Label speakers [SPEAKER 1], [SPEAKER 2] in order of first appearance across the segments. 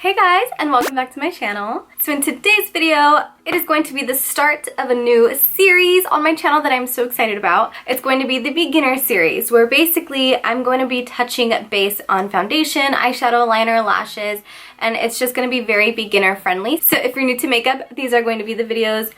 [SPEAKER 1] Hey guys, and welcome back to my channel. So in today's video, it is going to be the start of a new series on my channel that I'm so excited about. It's going to be the beginner series, where basically I'm going to be touching base on foundation, eyeshadow, liner, lashes, and it's just going to be very beginner friendly. So if you're new to makeup, these are going to be the videos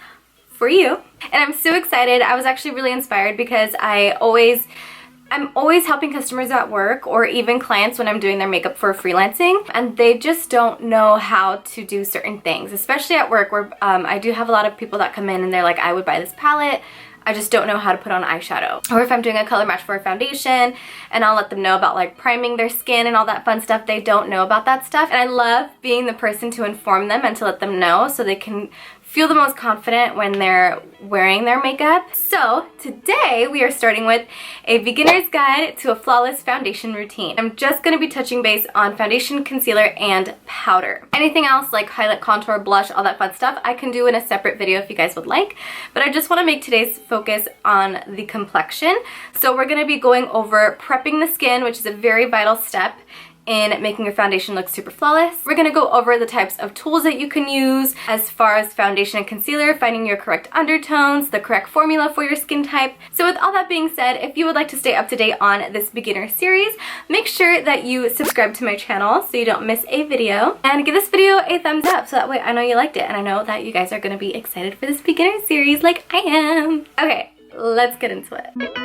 [SPEAKER 1] for you. And I'm so excited. I was actually really inspired because I'm always helping customers at work or even clients when I'm doing their makeup for freelancing, and they just don't know how to do certain things, especially at work where I do have a lot of people that come in and they're like, I would buy this palette, I just don't know how to put on eyeshadow. Or if I'm doing a color match for a foundation and I'll let them know about like priming their skin and all that fun stuff, they don't know about that stuff. And I love being the person to inform them and to let them know so they can feel the most confident when they're wearing their makeup. So today we are starting with a beginner's guide to a flawless foundation routine. I'm just going to be touching base on foundation, concealer, and powder. Anything else like highlight, contour, blush, all that fun stuff, I can do in a separate video if you guys would like. But I just want to make today's focus on the complexion. So we're going to be going over prepping the skin, which is a very vital step in making your foundation look super flawless. We're gonna go over the types of tools that you can use as far as foundation and concealer, finding your correct undertones, the correct formula for your skin type. So with all that being said, if you would like to stay up to date on this beginner series, make sure that you subscribe to my channel so you don't miss a video, and give this video a thumbs up so that way I know you liked it and I know that you guys are gonna be excited for this beginner series like I am. Okay, let's get into it.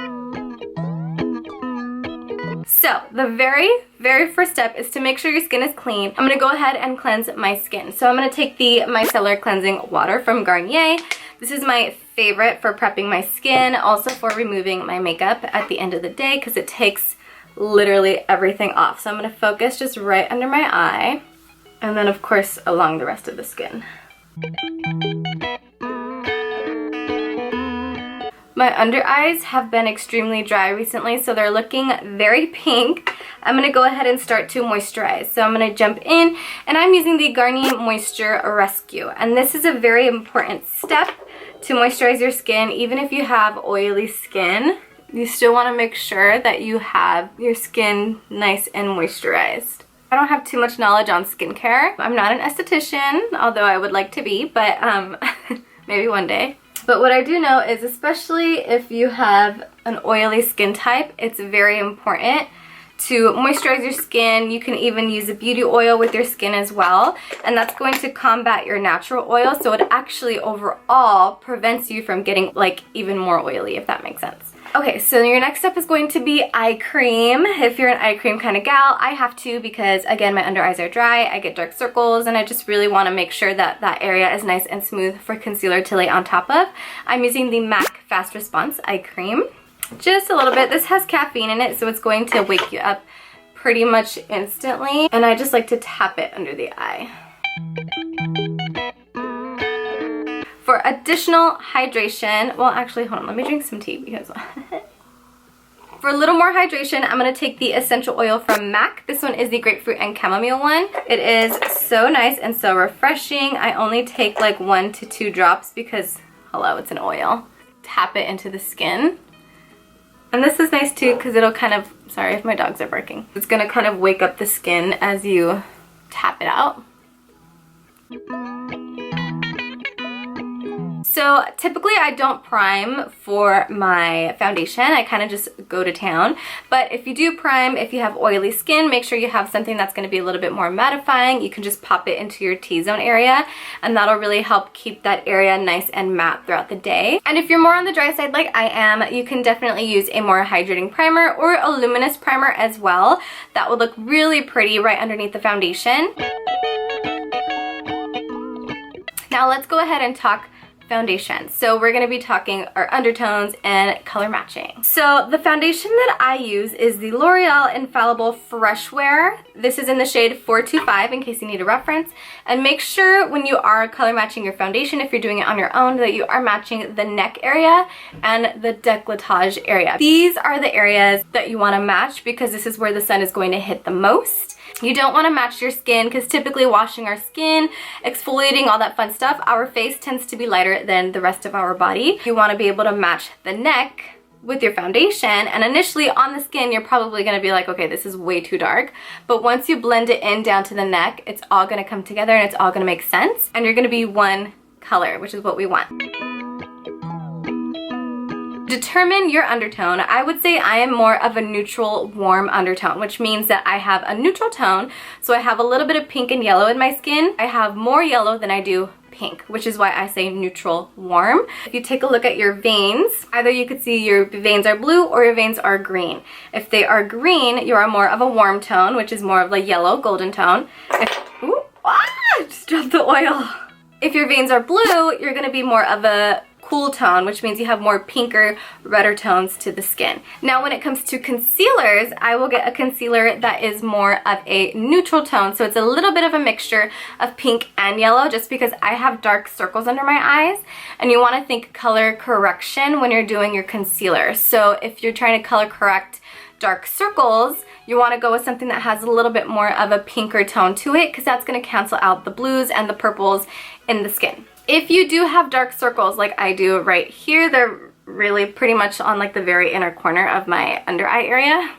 [SPEAKER 1] So the very first step is to make sure your skin is clean. I'm going to go ahead and cleanse my skin. So I'm going to take the micellar cleansing water from Garnier. This is my favorite for prepping my skin, also for removing my makeup at the end of the day because it takes literally everything off. So I'm going to focus just right under my eye and then of course along the rest of the skin. My under eyes have been extremely dry recently, so they're looking very pink. I'm going to go ahead and start to moisturize. So I'm going to jump in, and I'm using the Garnier Moisture Rescue. And this is a very important step to moisturize your skin. Even if you have oily skin, you still want to make sure that you have your skin nice and moisturized. I don't have too much knowledge on skincare. I'm not an esthetician, although I would like to be, but maybe one day. But what I do know is, especially if you have an oily skin type, it's very important to moisturize your skin. You can even use a beauty oil with your skin as well, and that's going to combat your natural oil, so it actually overall prevents you from getting like even more oily, if that makes sense. Okay, so your next step is going to be eye cream. If you're an eye cream kind of gal, I have to because, again, my under eyes are dry, I get dark circles, and I just really want to make sure that that area is nice and smooth for concealer to lay on top of. I'm using the MAC Fast Response Eye Cream. Just a little bit. This has caffeine in it, so it's going to wake you up pretty much instantly, and I just like to tap it under the eye. For additional hydration, well actually hold on, let me drink some tea because for a little more hydration, I'm going to take the essential oil from MAC. This one is the grapefruit and chamomile one. It is so nice and so refreshing. I only take like 1 to 2 drops because, hello, it's an oil. Tap it into the skin. And this is nice too because it'll kind of, sorry if my dogs are barking, it's going to kind of wake up the skin as you tap it out. So typically I don't prime for my foundation, I kind of just go to town. But if you do prime, if you have oily skin, make sure you have something that's going to be a little bit more mattifying. You can just pop it into your T-zone area, and that'll really help keep that area nice and matte throughout the day. And if you're more on the dry side like I am, you can definitely use a more hydrating primer or a luminous primer as well. That would look really pretty right underneath the foundation. Now let's go ahead and talk foundation. So we're going to be talking our undertones and color matching. So the foundation that I use is the L'Oreal Infallible Fresh Wear. This is in the shade 425 in case you need a reference. And make sure when you are color matching your foundation, if you're doing it on your own, that you are matching the neck area and the décolletage area. These are the areas that you want to match because this is where the sun is going to hit the most. You don't want to match your skin because typically washing our skin, exfoliating, all that fun stuff, our face tends to be lighter than the rest of our body. You want to be able to match the neck with your foundation, and initially on the skin you're probably going to be like, okay, this is way too dark, but once you blend it in down to the neck, it's all going to come together and it's all going to make sense, and you're going to be one color, which is what we want. Determine your undertone. I would say I am more of a neutral warm undertone, which means that I have a neutral tone, so I have a little bit of pink and yellow in my skin. I have more yellow than I do pink, which is why I say neutral warm. If you take a look at your veins, either you could see your veins are blue or your veins are green. If they are green, you are more of a warm tone, which is more of a yellow golden tone. Just dropped the oil. If your veins are blue, you're gonna be more of a cool tone, which means you have more pinker, redder tones to the skin. Now when it comes to concealers, I will get a concealer that is more of a neutral tone, so it's a little bit of a mixture of pink and yellow, just because I have dark circles under my eyes, and you want to think color correction when you're doing your concealer. So if you're trying to color correct dark circles, you want to go with something that has a little bit more of a pinker tone to it, because that's going to cancel out the blues and the purples in the skin. If you do have dark circles like I do right here, they're really pretty much on like the very inner corner of my under eye area.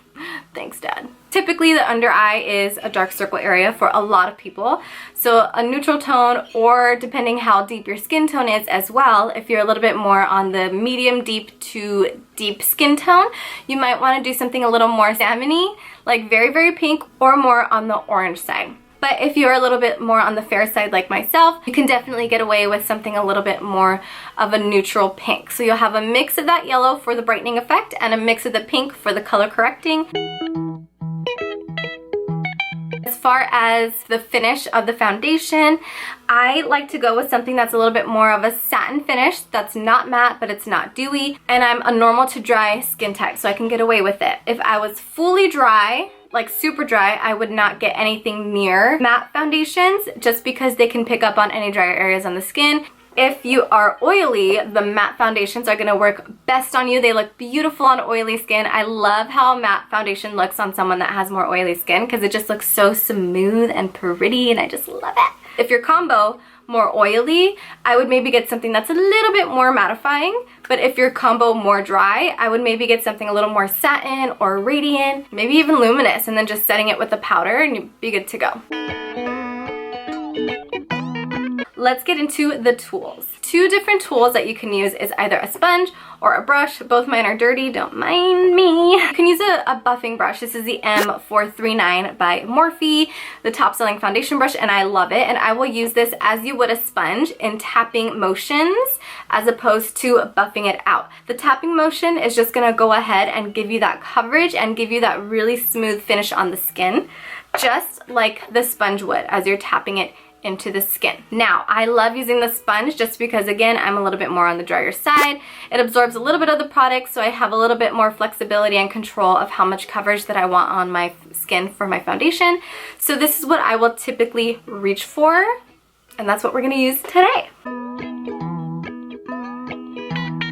[SPEAKER 1] Thanks, Dad. Typically the under eye is a dark circle area for a lot of people. So a neutral tone, or depending how deep your skin tone is as well, if you're a little bit more on the medium deep to deep skin tone, you might want to do something a little more salmon-y, like very, very pink, or more on the orange side. But if you're a little bit more on the fair side like myself, you can definitely get away with something a little bit more of a neutral pink. So you'll have a mix of that yellow for the brightening effect and a mix of the pink for the color correcting. As far as the finish of the foundation, I like to go with something that's a little bit more of a satin finish that's not matte, but it's not dewy, and I'm a normal to dry skin type, so I can get away with it. If I was fully dry, like super dry, I would not get anything near matte foundations, just because they can pick up on any drier areas on the skin. If you are oily, the matte foundations are gonna work best on you. They look beautiful on oily skin. I love how matte foundation looks on someone that has more oily skin, because it just looks so smooth and pretty, and I just love it. If your combo more oily, I would maybe get something that's a little bit more mattifying. But if your combo more dry, I would maybe get something a little more satin or radiant, maybe even luminous, and then just setting it with the powder and you'd be good to go. Let's get into the tools. Two different tools that you can use is either a sponge or a brush. Both mine are dirty, don't mind me. You can use a buffing brush. This is the M439 by Morphe, the top selling foundation brush, and I love it. And I will use this as you would a sponge in tapping motions as opposed to buffing it out. The tapping motion is just gonna go ahead and give you that coverage and give you that really smooth finish on the skin, just like the sponge would as you're tapping it into the skin. Now, I love using the sponge just because, again, I'm a little bit more on the drier side. It absorbs a little bit of the product, so I have a little bit more flexibility and control of how much coverage that I want on my skin for my foundation. So this is what I will typically reach for, and that's what we're gonna use today.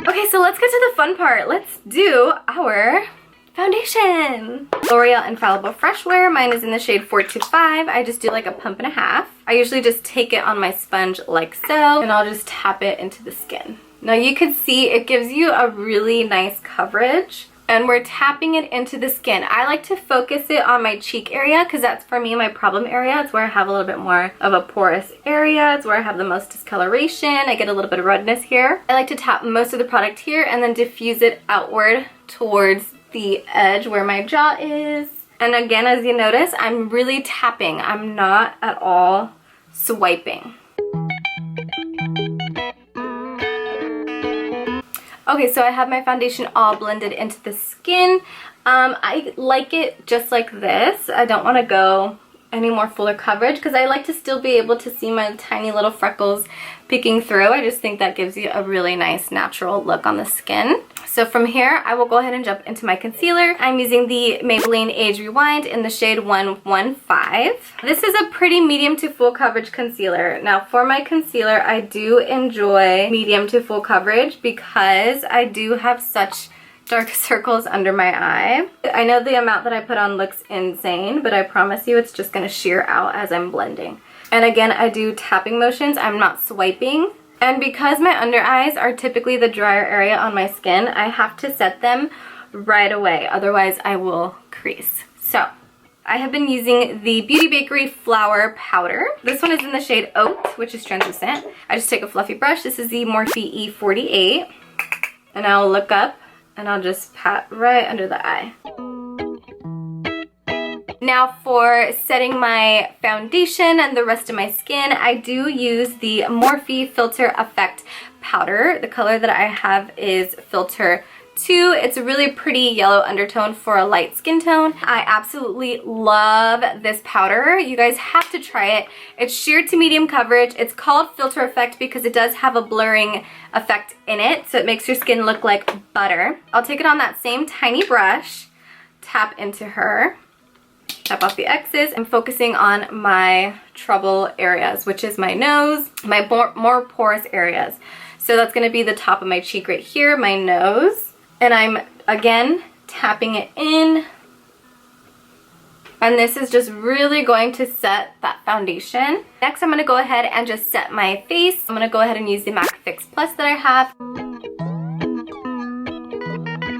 [SPEAKER 1] Okay, so let's get to the fun part. Let's do our foundation. L'Oreal Infallible Fresh Wear. Mine is in the shade 425. I just do like a pump and a half. I usually just take it on my sponge like so, and I'll just tap it into the skin. Now you can see it gives you a really nice coverage, and we're tapping it into the skin. I like to focus it on my cheek area because that's, for me, my problem area. It's where I have a little bit more of a porous area. It's where I have the most discoloration. I get a little bit of redness here. I like to tap most of the product here and then diffuse it outward towards the edge where my jaw is. And again, as you notice, I'm really tapping. I'm not at all swiping. Okay, so I have my foundation all blended into the skin. I like it just like this. I don't want to go any more fuller coverage because I like to still be able to see my tiny little freckles peeking through. I just think that gives you a really nice natural look on the skin. So from here, I will go ahead and jump into my concealer. I'm using the Maybelline Age Rewind in the shade 115. This is a pretty medium to full coverage concealer. Now for my concealer, I do enjoy medium to full coverage because I do have such dark circles under my eye. I know the amount that I put on looks insane, but I promise you it's just gonna sheer out as I'm blending. And again, I do tapping motions. I'm not swiping. And because my under eyes are typically the drier area on my skin, I have to set them right away, otherwise I will crease. So I have been using the Beauty Bakery Flour Powder. This one is in the shade Oat, which is translucent. I just take a fluffy brush. This is the Morphe E48. And I'll look up and I'll just pat right under the eye. Now for setting my foundation and the rest of my skin, I do use the Morphe Filter Effect Powder. The color that I have is Filter 2. It's a really pretty yellow undertone for a light skin tone. I absolutely love this powder. You guys have to try it. It's sheer to medium coverage. It's called Filter Effect because it does have a blurring effect in it, so it makes your skin look like butter. I'll take it on that same tiny brush, tap into her, tap off the X's. I'm focusing on my trouble areas, which is my nose, my more porous areas. So that's gonna be the top of my cheek right here, my nose. And I'm, again, tapping it in. And this is just really going to set that foundation. Next, I'm gonna go ahead and just set my face. I'm gonna go ahead and use the MAC Fix Plus that I have.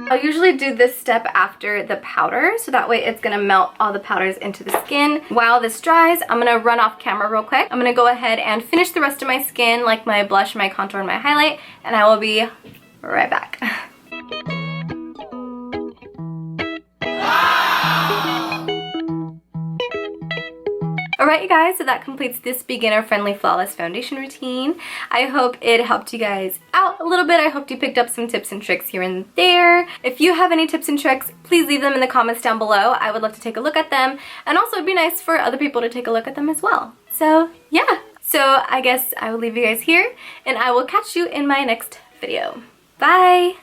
[SPEAKER 1] I'll usually do this step after the powder, so that way it's gonna melt all the powders into the skin. While this dries, I'm gonna run off camera real quick. I'm gonna go ahead and finish the rest of my skin, like my blush, my contour, and my highlight, and I will be right back. Alright you guys, so that completes this beginner-friendly flawless foundation routine. I hope it helped you guys out a little bit. I hope you picked up some tips and tricks here and there. If you have any tips and tricks, please leave them in the comments down below. I would love to take a look at them, and also it'd be nice for other people to take a look at them as well. So yeah, so I guess I will leave you guys here, and I will catch you in my next video. Bye!